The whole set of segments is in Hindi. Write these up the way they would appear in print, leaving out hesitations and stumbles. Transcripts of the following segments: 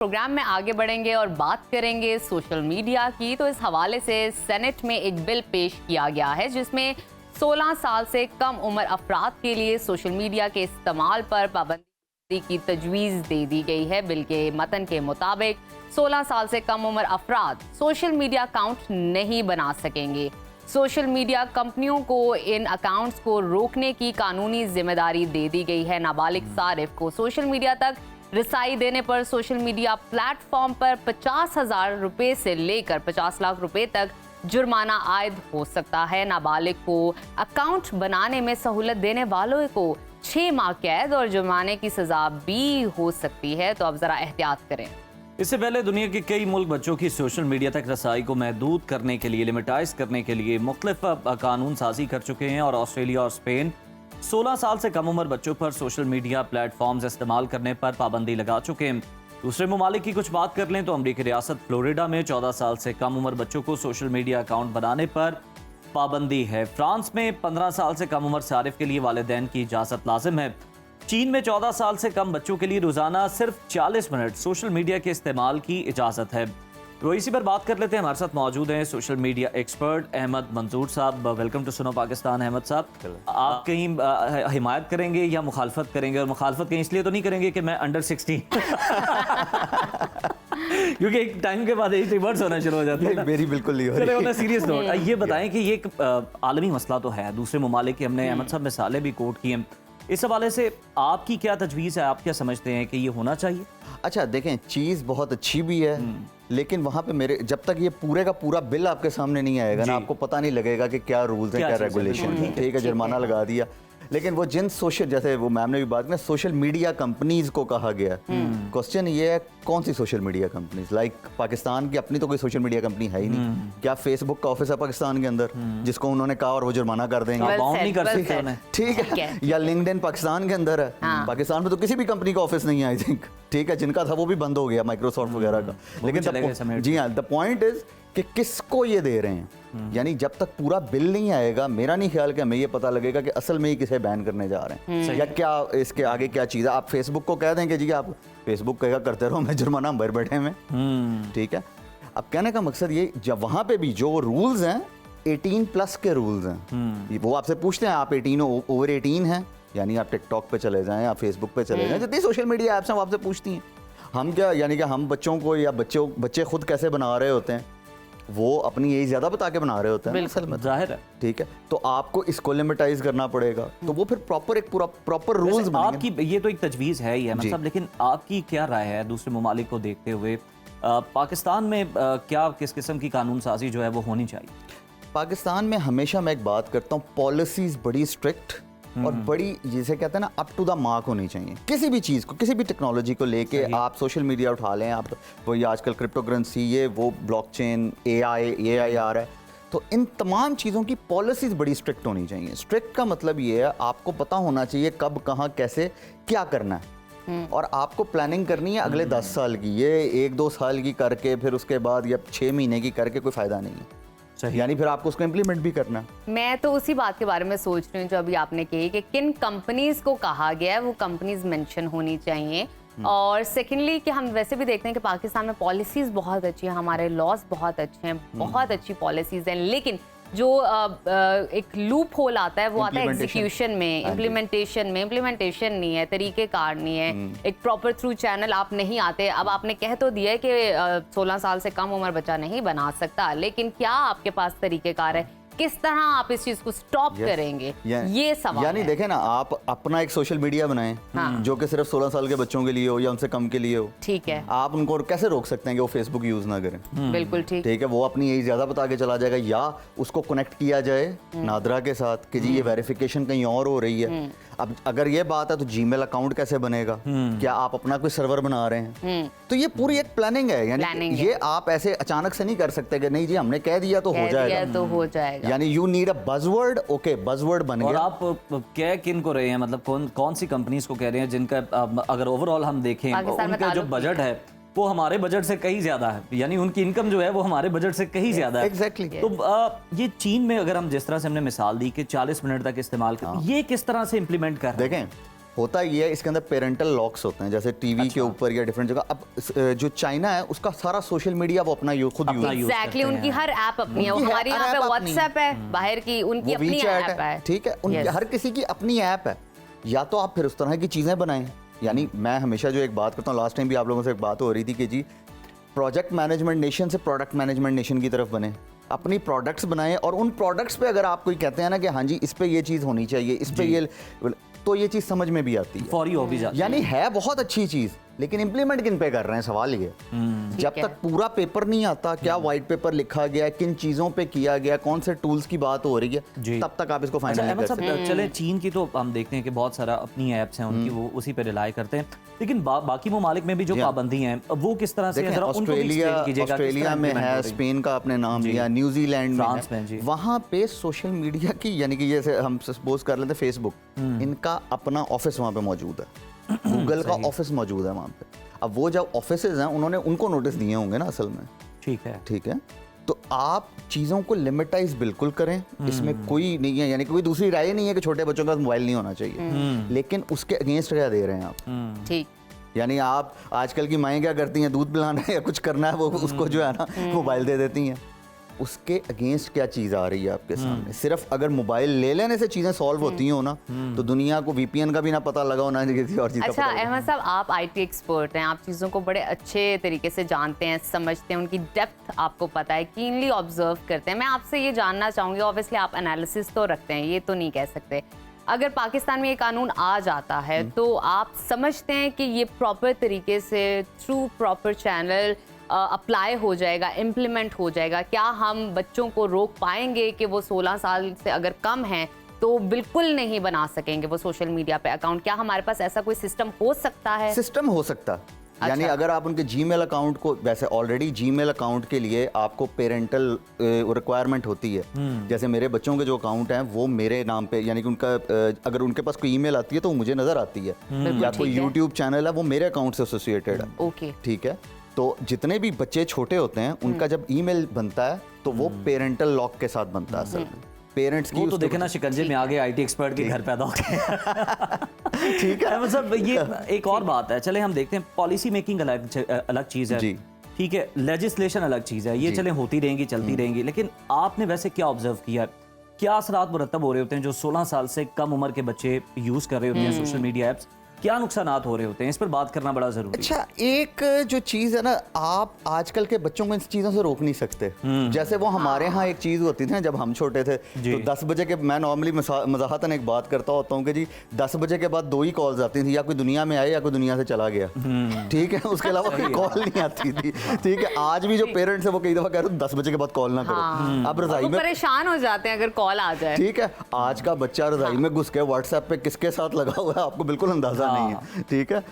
प्रोग्राम में आगे बढ़ेंगे और बात करेंगे सोशल मीडिया की। तो इस हवाले से सेनेट में एक बिल पेश किया गया है जिसमें 16 साल से कम उम्र अफराद के लिए सोशल मीडिया के इस्तेमाल पर पाबंदी की तजवीज़ दे दी गई है। बिल के मतन के मुताबिक 16 साल से कम उम्र अफराद सोशल मीडिया अकाउंट नहीं बना सकेंगे। सोशल मीडिया कंपनियों को इन अकाउंट्स को रोकने की कानूनी जिम्मेदारी दे दी गई है। नाबालिग सारिफ को सोशल मीडिया तक रिसाई देने पर सोशल मीडिया प्लेटफॉर्म पर 50,000 रुपये से लेकर 50 लाख रुपए तक जुर्माना आयद हो सकता है। नाबालिग को अकाउंट बनाने में सहूलत देने वालों को 6 माह कैद और जुर्माने की सजा भी हो सकती है। तो अब जरा एहतियात करें। इससे पहले दुनिया के कई मुल्क बच्चों की सोशल मीडिया तक रसाई को महदूद करने के लिए, लिमिटाइज करने के लिए मुख्तलिफ कानून साजी कर चुके हैं और ऑस्ट्रेलिया और स्पेन 16 साल से कम उम्र बच्चों पर सोशल मीडिया प्लेटफॉर्म्स इस्तेमाल करने पर पाबंदी लगा चुके हैं। दूसरे ममालिक की कुछ बात कर लें तो अमरीकी रियासत फ्लोरिडा में 14 साल से कम उम्र बच्चों को सोशल मीडिया अकाउंट बनाने पर पाबंदी है। फ्रांस में 15 साल से कम उम्र सारिफ के लिए वालिदैन की इजाज़त लाजिम है। चीन में 14 साल से कम बच्चों के लिए रोजाना सिर्फ 40 मिनट सोशल मीडिया के इस्तेमाल की इजाज़त है। तो इसी पर बात कर लेते हैं। हमारे साथ मौजूद हैं सोशल मीडिया एक्सपर्ट अहमद मंजूर साहब। वेलकम टू सुनो पाकिस्तान। अहमद साहब, आप कहीं हिमायत करेंगे या मुखालफत करेंगे? और मुखालफत कहीं इसलिए तो नहीं करेंगे कि मैं अंडर 16 क्योंकि एक टाइम के बाद एक रिवर्स होना शुरू हो जाता है। मेरी बिल्कुल नहीं हो रही। चलो सीरियस नोट, ये बताएं कि ये एक आलमी मसला तो है, दूसरे ममालिक की हमने अहमद साहब मिसालें भी कोट की हैं। इस हवाले से आपकी क्या तजवीज़ है? आप क्या समझते हैं कि ये होना चाहिए? अच्छा देखें, चीज़ बहुत अच्छी भी है, लेकिन वहाँ पे मेरे जब तक ये पूरे का पूरा बिल आपके सामने नहीं आएगा ना, आपको पता नहीं लगेगा कि क्या रूल्स हैं, क्या रेगुलेशन है। ठीक है, जुर्माना लगा दिया, लेकिन वो जिन सोशल, जैसे वो मैम ने भी बात की, सोशल मीडिया कंपनीज को कहा गया। क्वेश्चन ये है, कौन सी social media companies? Like Pakistan की अपनी तो कोई सोशल मीडिया कंपनी है ही नहीं। क्या फेसबुक का ऑफिस है पाकिस्तान के अंदर जिसको उन्होंने कहा और वो जुर्माना कर देंगे? नहीं कर सकते, ठीक है। या लिंक्डइन पाकिस्तान के अंदर है। पाकिस्तान में तो किसी भी कंपनी का ऑफिस नहीं है आई थिंक। ठीक है, जिनका था वो भी बंद हो गया, माइक्रोसॉफ्ट वगैरह का। लेकिन जी हाँ, द पॉइंट इज कि किसको ये दे रहे हैं। यानी जब तक पूरा बिल नहीं आएगा, मेरा नहीं ख्याल कि हमें ये पता लगेगा कि असल में ही किसे बैन करने जा रहे हैं या क्या इसके आगे क्या चीज़ है। आप फेसबुक को कह दें कि जी आप फेसबुक कहेगा करते रहो, मैं जुर्माना भर बैठे में। ठीक है, अब कहने का मकसद ये, जब वहाँ पे भी जो रूल्स हैं 18+ के रूल्स हैं, वो आपसे पूछते हैं आप 18 ओवर 18 हैं, यानी आप टिकटॉक पे चले जाएं, आप फेसबुक पे चले जाएं, जितनी सोशल मीडिया ऐप्स हैं वो आपसे पूछती हैं। हम क्या, यानी कि हम बच्चों को या बच्चे खुद कैसे बना रहे होते हैं, वो अपनी एज ज़्यादा बता के बना रहे होते हैं, असल में जाहिर है। ठीक है, तो आपको इसको लिमिटाइज करना पड़ेगा, तो वो फिर प्रॉपर रूल्स बनेंगे। आपकी ये तो एक तजवीज़ है ही है मतलब, लेकिन आपकी क्या राय है दूसरे ममालिक को देखते हुए? पाकिस्तान में क्या किस किस्म की कानून साजी जो है वो होनी चाहिए? पाकिस्तान में हमेशा मैं एक बात करता हूँ, पॉलिसीज बड़ी स्ट्रिक्ट और बड़ी, जिसे कहते हैं ना, अप टू द मार्क होनी चाहिए। किसी भी चीज़ को, किसी भी टेक्नोलॉजी को लेके आप सोशल मीडिया उठा लें, आप वो ये आजकल क्रिप्टो करेंसी, ये वो ब्लॉकचेन, AI आ रहा है, तो इन तमाम चीज़ों की पॉलिसीज बड़ी स्ट्रिक्ट होनी चाहिए। स्ट्रिक्ट का मतलब ये है, आपको पता होना चाहिए कब, कहाँ, कैसे, क्या करना है, और आपको प्लानिंग करनी है अगले 10 साल की। ये 1-2 साल की करके फिर उसके बाद या 6 महीने की करके कोई फ़ायदा नहीं है। यानी फिर आपको उसको इम्प्लीमेंट भी करना। मैं तो उसी बात के बारे में सोच रही हूँ जो अभी आपने कही कि किन कंपनीज को कहा गया है, वो कंपनीज मेंशन होनी चाहिए। और सेकेंडली कि हम वैसे भी देखते हैं कि पाकिस्तान में पॉलिसीज बहुत अच्छी हैं, हमारे लॉज बहुत अच्छे हैं, बहुत अच्छी पॉलिसीज हैं, लेकिन जो एक लूप होल आता है वो आता है एग्जीक्यूशन में, इम्प्लीमेंटेशन नहीं है, तरीकेकार नहीं है, एक प्रॉपर थ्रू चैनल आप नहीं आते। अब आपने कह तो दिया है कि 16 साल से कम उम्र बच्चा नहीं बना सकता, लेकिन क्या आपके पास तरीकेकार है? किस तरह आप इस चीज को स्टॉप करेंगे? ये सवाल यानी देखें ना, आप अपना एक सोशल मीडिया बनाएं जो कि सिर्फ 16 साल के बच्चों के लिए हो या उनसे कम के लिए हो। ठीक है, आप उनको कैसे रोक सकते हैं कि वो फेसबुक यूज ना करें? बिल्कुल ठीक है, वो अपनी एज ज्यादा बता के चला जाएगा, या उसको कनेक्ट किया जाए नादरा के साथ कि जी ये वेरिफिकेशन कहीं और हो रही है। अब अगर ये बात है तो जीमेल अकाउंट कैसे बनेगा? क्या आप अपना कोई सर्वर बना रहे हैं? तो ये पूरी एक प्लानिंग है, यानी ये आप ऐसे अचानक से नहीं कर सकते कि नहीं जी हमने कह दिया तो हो जाएगा। यानी you need a buzzword. Okay, buzzword बन गया। और आप कह किन को रहे हैं, मतलब कौन सी कंपनीज को कह रहे हैं जिनका अगर ओवरऑल हम देखें उनका जो बजट है वो हमारे बजट से कहीं ज्यादा है, यानी उनकी इनकम जो है वो हमारे बजट से कहीं ज्यादा है। एग्जैक्टली। तो ये चीन में अगर हम जिस तरह से हमने मिसाल दी कि 40 मिनट तक इस्तेमाल कर, ये किस तरह से इम्प्लीमेंट कर रहे हैं? देखें, होता ये है, इसके अंदर पेरेंटल लॉक्स होते हैं, जैसे टीवी के ऊपर या डिफरेंट जगह। अब जो चाइना है उसका सारा सोशल मीडिया वो अपना खुद यूज एग्जैक्टली, उनकी हर ऐप अपनी है। हमारे यहाँ पे व्हाट्सएप है, बाहर की उनकी अपनी ऐप है, ठीक है, उनकी हर किसी की अपनी ऐप है। या तो आप फिर उस तरह की चीजें बनाएं, यानी मैं हमेशा जो एक बात करता हूँ, लास्ट टाइम भी आप लोगों से एक बात हो रही थी कि जी प्रोजेक्ट मैनेजमेंट नेशन से प्रोडक्ट मैनेजमेंट नेशन की तरफ बने, अपनी प्रोडक्ट्स बनाएं, और उन प्रोडक्ट्स पे अगर आप कोई कहते हैं ना कि हाँ जी इस पे ये चीज़ होनी चाहिए, इस पे ये, तो ये चीज़ समझ में भी आती है, फौरी हो भी जाती है। यानी है बहुत अच्छी चीज़, लेकिन इंप्लीमेंट किन पे कर रहे हैं, सवाल ये। जब तक पूरा पेपर नहीं आता, क्या व्हाइट पेपर लिखा गया, किन चीज़ों पे किया गया, कौन से टूल्स की बात हो रही है, तब तक आप इसको फाइनल नहीं कर सकते। चले चीन की तो हम देखते हैं कि बहुत सारा अपनी ऐप्स हैं उनकी, वो उसी पे रिलाई करते हैं, लेकिन बाकी ममालिक में भी जो पाबंदी हैं वो किस तरह से, ऑस्ट्रेलिया में है, स्पेन का आपने नाम लिया, न्यूजीलैंड में, वहाँ पे सोशल मीडिया की, यानी कि जैसे हम सपोज कर लेते हैं फेसबुक, इनका अपना ऑफिस वहाँ पे मौजूद है, गूगल का ऑफिस मौजूद है वहाँ पे। अब वो जब ऑफिसेज हैं उन्होंने उनको नोटिस दिए होंगे ना असल में, ठीक है, तो आप चीज़ों को लिमिटाइज बिल्कुल करें, इसमें कोई नहीं है, यानी कोई दूसरी राय नहीं है कि छोटे बच्चों का मोबाइल नहीं होना चाहिए, लेकिन उसके अगेंस्ट क्या दे रहे हैं आप, ठीक, यानी आप आजकल की माएँ क्या करती हैं, दूध पिलाना है या कुछ करना है, वो उसको जो है ना मोबाइल दे देती हैं, उसके अगेंस्ट क्या चीज़ आ रही है आपके सामने। सिर्फ अगर मोबाइल ले लेने से चीज़ें सॉल्व होती हो ना, तो दुनिया को वीपीएन का भी ना पता लगा होना, किसी और चीज़ का अच्छा, पता लगा। अहमद साहब आप आईटी एक्सपर्ट हैं, आप चीज़ों को बड़े अच्छे तरीके से जानते हैं, समझते हैं, उनकी डेप्थ आपको पता है, कीनली ऑब्जर्व करते हैं। मैं आपसे ये जानना चाहूँगी, ऑब्वियसली आप एनालिसिस तो रखते हैं, ये तो नहीं कह सकते, अगर पाकिस्तान में ये कानून आ जाता है तो आप समझते हैं कि ये प्रॉपर तरीके से थ्रू प्रॉपर चैनल अप्लाई हो जाएगा, इम्प्लीमेंट हो जाएगा? क्या हम बच्चों को रोक पाएंगे कि वो 16 साल से अगर कम हैं तो बिल्कुल नहीं बना सकेंगे वो सोशल मीडिया पे अकाउंट? क्या हमारे पास ऐसा कोई सिस्टम हो सकता है? सिस्टम हो सकता है, यानी अगर आप उनके जीमेल अकाउंट को, वैसे ऑलरेडी जीमेल अकाउंट के लिए आपको पेरेंटल रिक्वायरमेंट होती है। जैसे मेरे बच्चों के जो अकाउंट हैं वो मेरे नाम पे, यानी कि उनका अगर उनके पास कोई ईमेल आती है तो वो मुझे नजर आती है, या कोई यूट्यूब चैनल है वो मेरे अकाउंट से एसोसिएटेड है। ओके, ठीक है, तो जितने भी बच्चे छोटे होते हैं उनका जब ईमेल बनता है तो वो पेरेंटल लॉक के साथ बनता है। असल में पेरेंट्स की तो देखे ना, शिकंजे में आगे आईटी एक्सपर्ट के घर पैदा हो गए। ठीक है, मतलब ये एक और बात है। चले हम देखते हैं, पॉलिसी मेकिंग अलग चीज है, ठीक है, लेजिस्लेशन अलग चीज है, ये चले होती रहेंगी, चलती रहेंगी, लेकिन आपने वैसे क्या ऑब्जर्व किया, क्या असरात मुरतब हो रहे होते हैं जो 16 साल से कम उम्र के बच्चे यूज कर रहे होते हैं सोशल मीडिया एप्स? क्या नुकसानात हो रहे होते हैं? इस पर बात करना बड़ा जरूरी है। अच्छा, एक जो चीज़ है ना, आप आजकल के बच्चों को इन चीज़ों से रोक नहीं सकते। जैसे वो हमारे यहाँ एक चीज़ होती थी ना जब हम छोटे थे, तो 10 बजे के, मैं नॉर्मली मजाहतन एक बात करता होता हूँ कि जी 10 बजे के बाद 2 ही कॉल्स आती थी, या कोई दुनिया में आए या कोई दुनिया से चला गया, ठीक है, उसके अलावा कोई कॉल नहीं आती थी। ठीक है, आज भी जो पेरेंट्स है वो कई दफ़ा कह रहे हो 10 बजे के बाद कॉल ना करो। अब रजाई में परेशान हो जाते हैं अगर कॉल आ जाए। ठीक है, आज का बच्चा रजाई में घुस के व्हाट्सएप पे किसके साथ लगा हुआ है आपको बिल्कुल अंदाजा नहीं है। ठीक,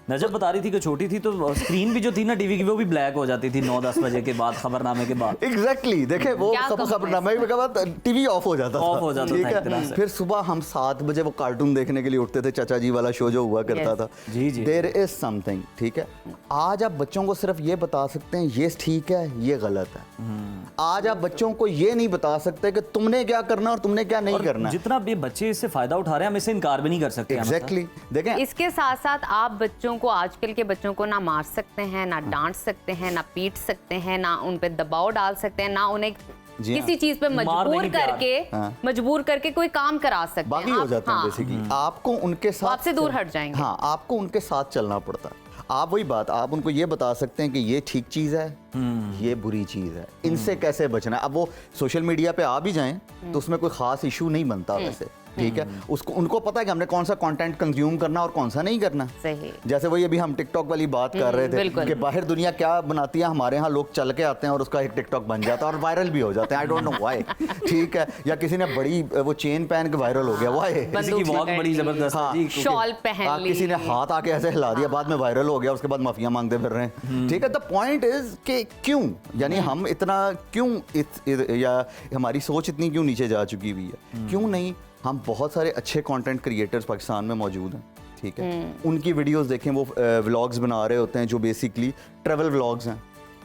नजर बता रही थी कि छोटी थी तो स्क्रीन भी जो थी ना टीवी की वो भी ब्लैक हो जाती थी 9-10 बजे के बाद, खबरनामे के बाद। एग्जैक्टली, देखे वो खबरनामे के बाद टीवी ऑफ हो जाता था। ठीक है, फिर सुबह हम 7 बजे वो कार्टून देखने के लिए उठते थे, चाचा जी वाला शो जो हुआ करता था। देयर इज समथिंग, ठीक है, आज आप बच्चों को सिर्फ ये बता सकते हैं ये ठीक है, ये गलत है। आज आप बच्चों को ये नहीं बता सकते कि तुमने क्या करना और तुमने क्या नहीं करना। जितना भी बच्चे इससे फायदा उठा रहे हैं हम इससे इनकार भी नहीं कर सकते। एग्जैक्टली, देखें, इसके साथ साथ आप बच्चों को, आजकल के बच्चों को ना मार सकते हैं, ना डांट सकते हैं, ना पीट सकते हैं, ना उन पे दबाव डाल सकते हैं, ना उन्हें किसी चीज पे मजबूर करके कोई काम करा सकते हैं। बागी हो जाते हैं बेसिकली। आपको उनके साथ, आपसे दूर हट जाएंगे। हाँ, आपको उनके साथ चलना पड़ता है। आप वही बात, आप उनको ये बता सकते हैं कि ये ठीक चीज़ है, ये बुरी चीज़ है, इनसे कैसे बचना है। अब वो सोशल मीडिया पे आ भी जाएं तो उसमें कोई खास इशू नहीं बनता वैसे। ठीक है, उसको उनको पता है कि हमने कौन सा कंटेंट कंज्यूम करना और कौन सा नहीं करना। सही। जैसे वही अभी हम टिकटॉक वाली बात कर रहे थे कि बाहर दुनिया क्या बनाती है, हमारे यहाँ लोग चल के आते हैं और उसका एक टिकटॉक बन जाता है और वायरल भी हो जाते हैं। I don't know why. ठीक है, या किसी ने बड़ी वो चेन पहन के वायरल हो गया, व्हाई? किसी की वॉक बड़ी जबरदस्त है, शॉल पहन ली, किसी ने हाथ आके ऐसे हिला दिया, बाद में वायरल हो गया, उसके बाद माफिया मांगते फिर रहे हैं। ठीक है, द पॉइंट इज कि क्यों, यानी हम इतना क्यों, या हमारी सोच इतनी क्यों नीचे जा चुकी हुई है? क्यों नहीं, हम बहुत सारे अच्छे कंटेंट क्रिएटर्स पाकिस्तान में मौजूद हैं। ठीक है, उनकी वीडियोस देखें, वो व्लॉग्स बना रहे होते हैं जो बेसिकली ट्रैवल व्लॉग्स हैं।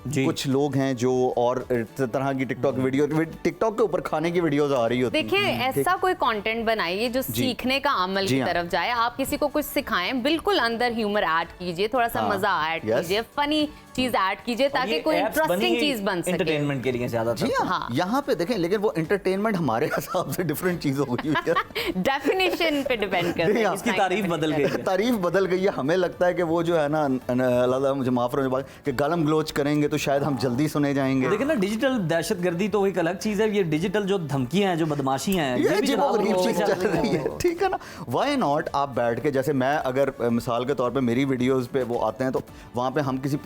जी। कुछ लोग हैं जो और तरह की टिकटॉक के ऊपर खाने की वीडियोस आ रही होती हैं। देखिए, ऐसा कोई कंटेंट बनाइए जो सीखने का अमल जी की हाँ। तरफ जाए। आप किसी को कुछ सिखाएं, बिल्कुल अंदर ह्यूमर ऐड कीजिए, थोड़ा सा हाँ, मजा ऐड yes। कीजिए, फनी चीज ऐड कीजिए, ताकि कोई इंटरेस्टिंग चीज बन सके। एंटरटेनमेंट के लिए ज्यादा। जी हाँ, यहाँ पे देखें, लेकिन वो एंटरटेनमेंट हमारे हिसाब से डिफरेंट चीज हो गई हुई है। डेफिनेशन पे डिपेंड करता है। इसकी तारीफ बदल गई है। तारीफ बदल गई है। हमें लगता है कि वो जो है ना, अल्लाह मुझे माफ रहे बात, कि गालम ग्लोच करेंगे तो शायद हम जल्दी सुने जाएंगे। देखिए ना, डिजिटल दहशतगर्दी तो एक अलग चीज है, ये डिजिटल जो धमकियां हैं, जो बदमाशियां हैं, ये भी जी जनाब वो चीज़ चल रही है, ठीक है ना। व्हाई नॉट आप बैठ के, जैसे मैं अगर मिसाल के तौर पे मेरी वीडियोस पे वो आते हैं तो वहाँ पे हम किसी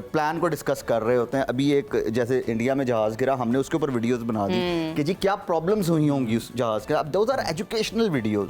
प्लान को डिस्कस कर रहे होते हैं। अभी एक जैसे इंडिया में जहाज गिरा, हमने उसके ऊपर वीडियोस बना दी कि जी क्या प्रॉब्लम्स हुई होंगी उस जहाज के। अब दोज आर एजुकेशनल वीडियोस,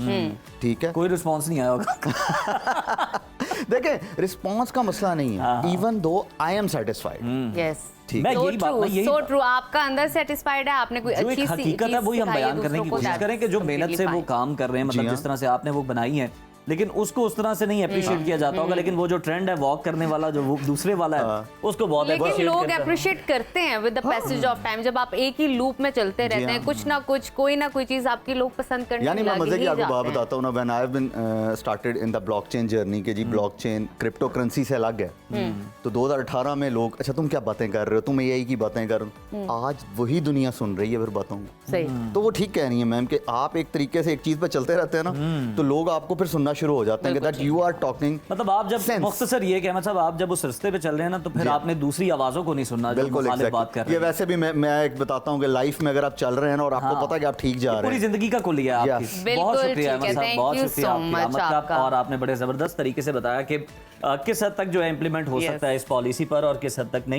ठीक है। कोई रिस्पॉन्स नहीं आया होगा। देखें, रिस्पॉन्स का मसला नहीं है, even though I am satisfied. Yes, ठीक मैं so यही बात, मैं यही so true। आपका अंदर सेटिस्फाइड है, आपने कोई जो अच्छी एक सी हकीकत है वही हम सिखाई है बयान करने की दूसरों को, कोशिश करें कि जो that's मेहनत से वो completely काम कर रहे हैं, मतलब जी हाँ। जिस तरह से आपने वो बनाई है, लेकिन उसको उस तरह से नहीं अप्रिशिएट किया जाता होगा। लेकिन वो जो ट्रेंड है वॉक करने वाला, जो वो दूसरे वाला है, उसको बहुत लेकिन appreciate लोग करते हैं। अप्रिशिएट करते हैं with the passage of time. जब आप एक ही लूप में चलते रहते हैं, कुछ ना कुछ, कोई ना कोई चीज आपकी लोग पसंद करने यानी मैं लग मजे की ही आपको बात जाते हैं। बताता हूँ ना, when I have been started in the blockchain journey के जी, ब्लॉकचेन क्रिप्टो करेंसी से अलग है। तो 2018 में लोग, अच्छा तुम क्या बातें कर रहे हो, तुम एआई की बातें कर रहे हो, आज वही दुनिया सुन रही है फिर बातों को। सही। तो वो ठीक कह रही है मैम कि आप एक तरीके से एक चीज पे चलते रहते हैं ना, तो लोग आपको फिर सुनना शुरू हो जाते हैं कि दैट यू आर टॉकिंग। मतलब आप जब Sense। मुख्तसर ये कि अहमद साहब, आप जब उस रास्ते पे चल रहे हैं ना, तो फिर आपने दूसरी आवाजों को नहीं सुनना जो बिल्कुल मुखालिफ exactly। बात कर रहे ये हैं। वैसे भी मैं एक बताता हूँ कि लाइफ में अगर आप चल रहे हैं ना और आपको हाँ। पता है कि आप ठीक जा रहे पूरी हैं, जिंदगी का कुलिया है आपकी। Yes। बिल्कुल बहुत शुक्रिया ठीक है, अहमद साहब, thank बहुत you शुक्रिया so आपकी much आमद का। आपका। और आपने बड़े जबरदस्त तरीके से बताया कि किस हद तक जो है इम्प्लीमेंट हो Yes। सकता है इस पॉलिसी पर और किस हद तक नहीं।